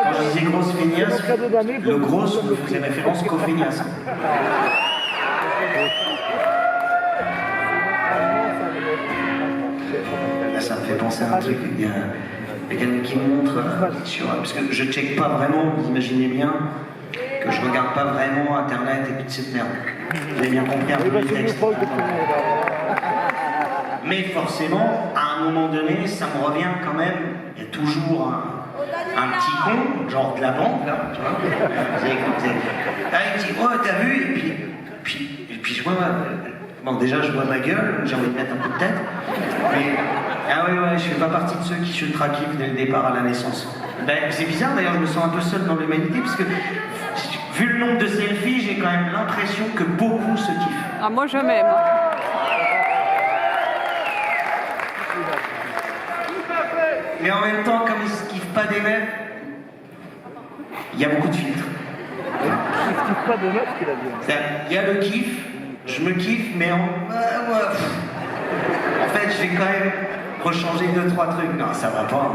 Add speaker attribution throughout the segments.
Speaker 1: Quand je disais grosse feignasse, le grosse me faisait référence qu'aux feignasses. Là, ça me fait penser à un truc. Il y a quelqu'un qui me montre parce que je check pas vraiment, vous imaginez bien que je regarde pas vraiment Internet et toute cette merde. Vous avez bien compris un peu le texte. Mais forcément, à un moment donné, ça me revient quand même. Il y a toujours un petit con, genre de la banque, là, tu vois. Ah, il dit, oh, t'as vu? Et puis je vois bon, déjà, je vois ma gueule, j'ai envie de mettre un peu de tête. Mais, ah ouais, je fais pas partie de ceux qui se traquent dès le départ à la naissance. Ben, c'est bizarre, d'ailleurs, je me sens un peu seul dans l'humanité, parce que, vu le nombre de selfies, j'ai quand même l'impression que beaucoup se kiffent.
Speaker 2: Ah, moi, je m'aime.
Speaker 1: Mais en même temps, comme ils se kiffent pas des meufs, il y a beaucoup de filtres.
Speaker 3: Ils ne kiffent pas des meufs qu'il a dit.
Speaker 1: Il y a le kiff, je me kiffe, mais en fait, je vais quand même rechanger 2-3 trucs. Non, ça va pas.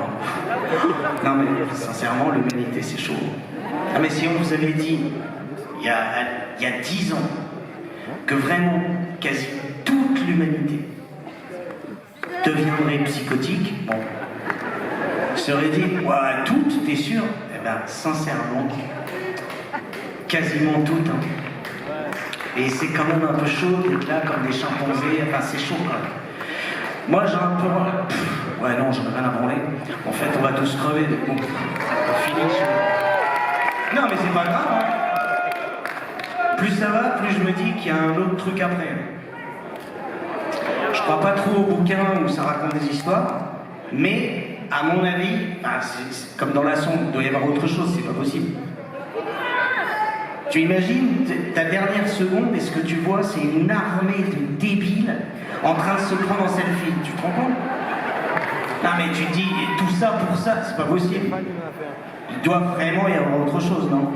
Speaker 1: Non, mais sincèrement, l'humanité, c'est chaud. Ah, mais si on vous avait dit, il y a 10 ans, que vraiment, quasi toute l'humanité deviendrait psychotique, bon, je serais dit, ouais, toutes, t'es sûr? Eh ben, sincèrement, quasiment toutes. Hein. Et c'est quand même un peu chaud d'être là comme des chimpanzés, enfin c'est chaud quand même. Moi j'ai un peu... ouais non, j'en ai rien à branler. En fait on va tous crever, donc bon, c'est fini. Non mais c'est pas grave, hein. Plus ça va, plus je me dis qu'il y a un autre truc après. Je crois pas trop aux bouquins où ça raconte des histoires, mais à mon avis, c'est comme dans la sonde, il doit y avoir autre chose, c'est pas possible. Tu imagines, ta dernière seconde, et ce que tu vois, c'est une armée de débiles en train de se prendre en selfie. Tu te rends compte? Non mais tu te dis, et tout ça pour ça, c'est pas possible. Il doit vraiment y avoir autre chose, non?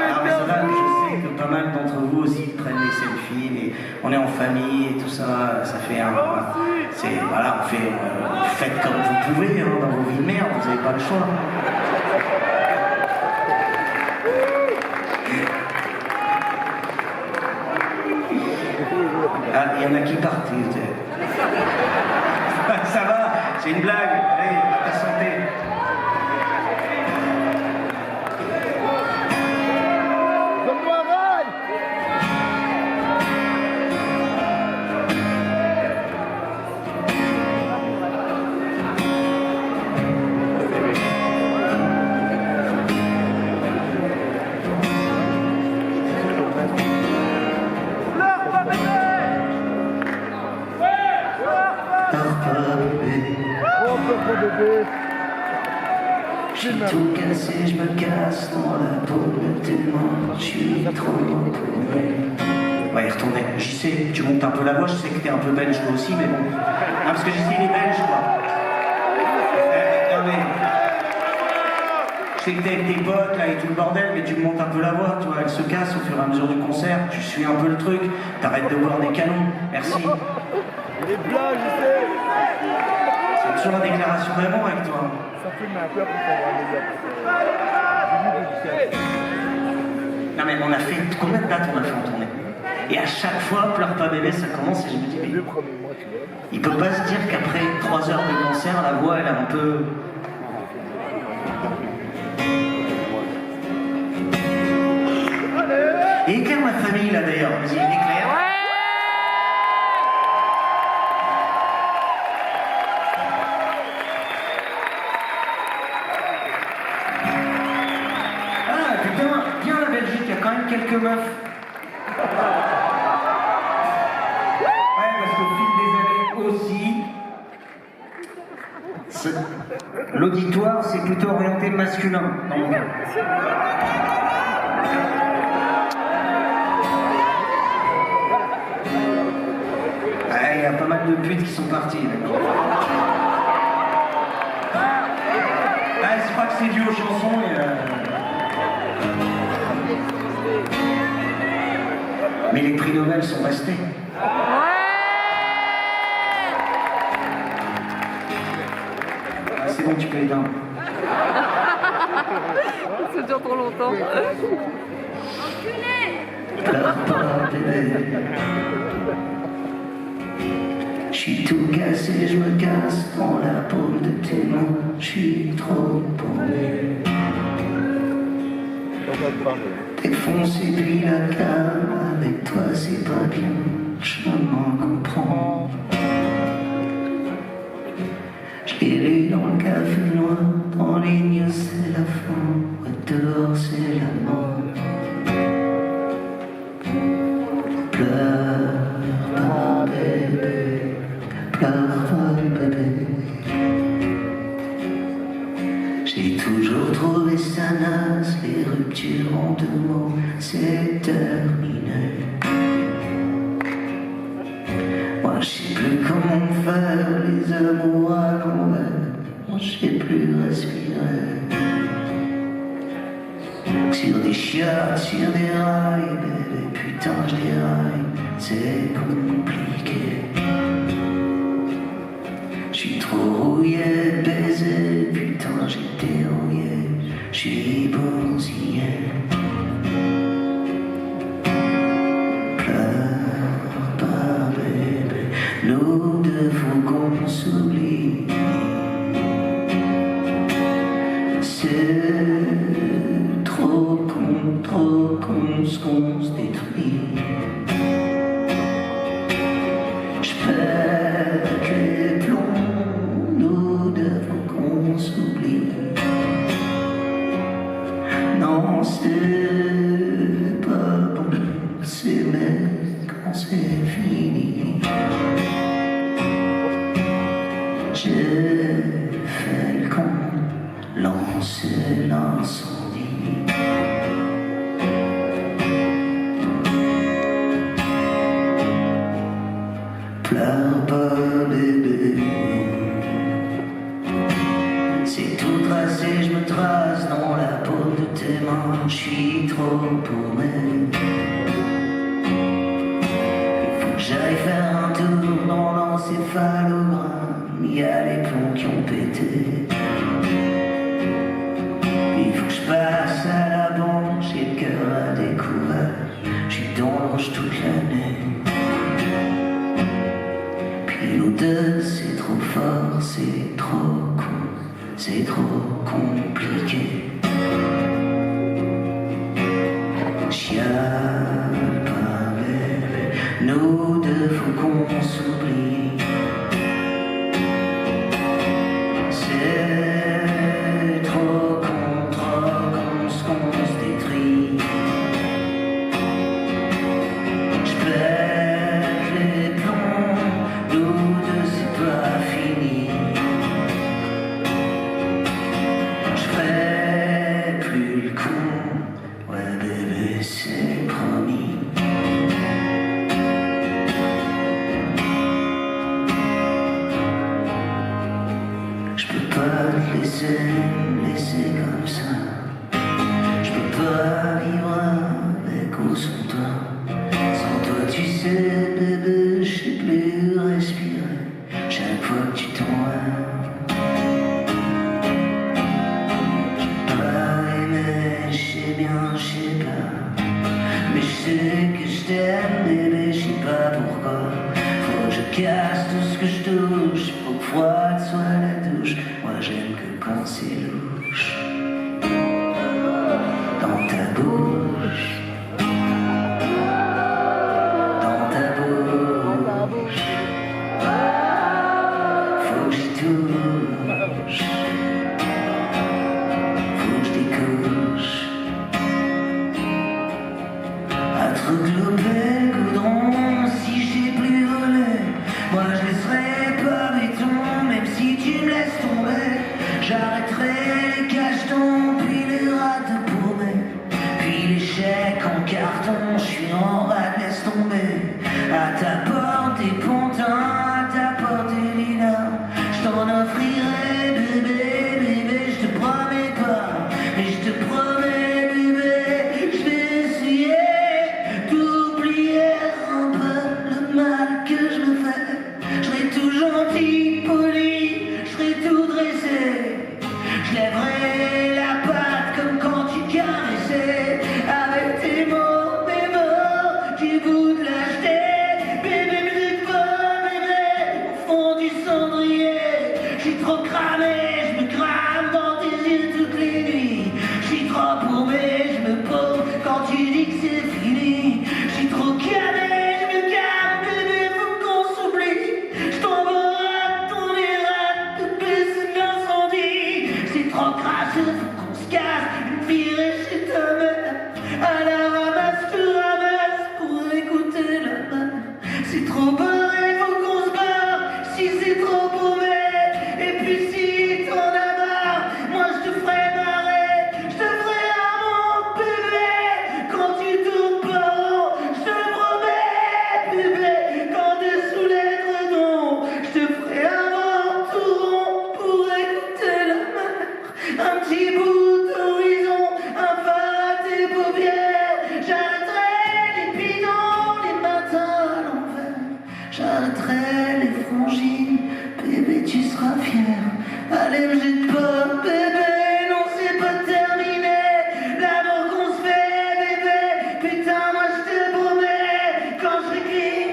Speaker 1: Ah mais ça va, je sais que pas mal d'entre vous aussi prennent les selfies, mais on est en famille et tout ça, ça fait un... C'est, voilà, faites comme vous pouvez hein, dans vos vies de merde, vous n'avez pas le choix. Ah, il y en a qui partent. Ça va, c'est une blague. Allez, à ta santé. J'ai tout cassé, je me casse dans la peau tellement je suis trop paumé. Ouais, retournez. J'y sais, tu montes un peu la voix, je sais que t'es un peu belge toi aussi, mais bon. Ah, parce que j'y sais, il est belge, quoi. Non, mais... Je sais que t'es avec tes potes, là, et tout le bordel, mais tu montes un peu la voix, tu vois, elle se casse au fur et à mesure du concert, tu suis un peu le truc, t'arrêtes de voir des canons, merci.
Speaker 3: Il est blanc, je sais.
Speaker 1: C'est toujours la déclaration d'amour avec toi.
Speaker 3: Ça fait ma peur pour qu'on va
Speaker 1: Non mais on a fait, combien de dates on a fait en tournée? Et à chaque fois, Pleure pas bébé, ça commence et je me dis, mais il peut pas se dire qu'après 3 heures de concert, la voix elle a un peu... Et éclaire ma famille là d'ailleurs, vas-y, éclaire. Ah putain, bien la Belgique, il y a quand même quelques meufs. Ouais, parce qu'au fil des années aussi, l'auditoire c'est plutôt orienté masculin dans mon cas. Il y a pas mal de putes qui sont parties. Je crois que c'est dû aux chansons. Mais les prix Nobel sont restés. c'est bon, tu peux éteindre.
Speaker 2: Ça dure trop longtemps.
Speaker 1: Pleure pas, bébé. Je suis tout cassé, je me casse dans la paume de tes mains. Je suis trop paumé. Défoncé puis la calme, avec toi c'est pas bien, je m'en comprends. J'ai lu dans le café noir, dans les news c'est la fin, dehors c'est la mort. Pleure pas bébé, pleure pas bébé. J'ai toujours trouvé ça naze, les ruptures en 2 mots, c'est terminé. Moi je sais plus comment faire les amours à l'envers, moi je sais plus respirer. Sur des chiottes, sur des rails, bébé, putain je déraille, c'est compliqué. J'suis trop rouillé, baisé, putain j'étais rouillé, j'suis bousillé. Pleure pas bébé, nous deux faut qu'on s'oublie. C'est trop con ce qu'on se détruit. J'pète les plombs, nous deux faut qu'on s'oublie. Non c'est pas bon, c'est même quand c'est fini. J'ai fait le con, lancé l'incendie. Pleure pas bébé. C'est tout tracé, je me trace dans la peau de tes mains, je suis trop paumé. Il faut que j'aille faire un tour dans l'encéphalogramme, il y a les plombs qui ont pété. Il faut que je passe à la banque, j'ai le cœur à découvert, je suis dans l'ange toute l'année. Puis nous deux, c'est trop fort, c'est trop con, c'est trop compliqué. Chiale pas bébé, nous deux faut qu'on s'oublie. C'est trop con ce qu'on se détruit. J'pète les plombs, nous deux c'est pas fini. J'ferai plus le con, ouais bébé c'est promis. J'peux pas te laisser comme ça. J'peux pas vivre avec ou sans toi. Sans toi tu sais bébé, j'sais plus respirer. Chaque fois que tu t'en vas. J'ai pas aimé, j'sais bien, j'sais pas. Mais j'sais que j't'aime bébé, j'sais pas pourquoi. Faut que je casse tout ce que je touche, faut que froide soit la douche. Moi j'aime que quand c'est louche. Dans ta bouche, dans ta bouche, faut que j'y touche, faut que je découche. À te reglober le goudron, si j'ai plus volé, moi je laisserai pas béton, même si tu me laisses tomber. J'arrêterai les cachetons, puis les rats paumés, puis les chèques en carton, je suis en rade, laisse tomber. À ta porte des pontins, à ta porte des lilas, je t'en offrirai bébé, bébé, je te promets pas, mais je te promets bébé, je vais essayer d'oublier un peu le mal que je me fais. Je serai tout gentil, poli, je serai tout dressé. cendrier. Je suis trop cramé, je me crame dans tes yeux toutes les nuits. Je suis trop paumé, je me paume quand tu dis que c'est fini. Je suis trop calé, je me calme, bébé, faut qu'on s'oublie. Je tomberai, ton ira, te baisse l'incendie. C'est trop crasseux, faut qu'on se casse, une virée chez ta mère. À la ramasse, tu ramasses pour écouter la mer. C'est trop barré, faut qu'on se barre, si c'est trop paumé. Et puis si t'en as marre, moi je te ferai marrer. Je te ferai un mon bébé, quand tu tournes pas rond. Je te promets, bébé, quand t'es sous les dragons. Je te ferai un vent tout rond pour écouter la mer. Un petit bout d'horizon, un phare à tes paupières. J'arrêterai les bidons, les matins à l'envers. J'arrêterai les frangines, bébé tu seras fier. Allez me jette pas, bébé, non c'est pas terminé. L'amour qu'on se fait, bébé, putain moi je te promets. Quand je serai clean,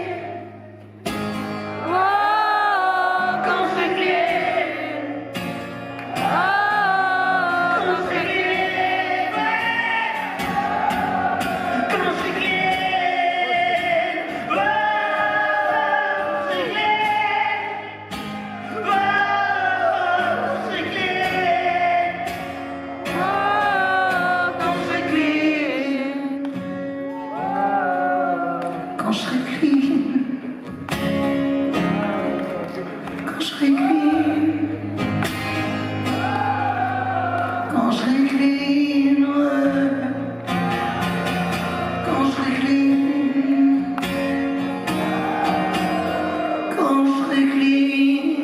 Speaker 1: quand je serai clean, quand je serai clean, quand je serai clean, quand je serai clean, quand je serai clean, quand je serai clean, ouais. Quand je serai clean, quand je serai clean.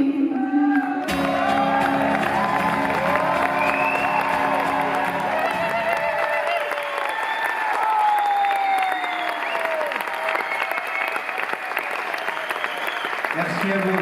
Speaker 3: Merci à vous.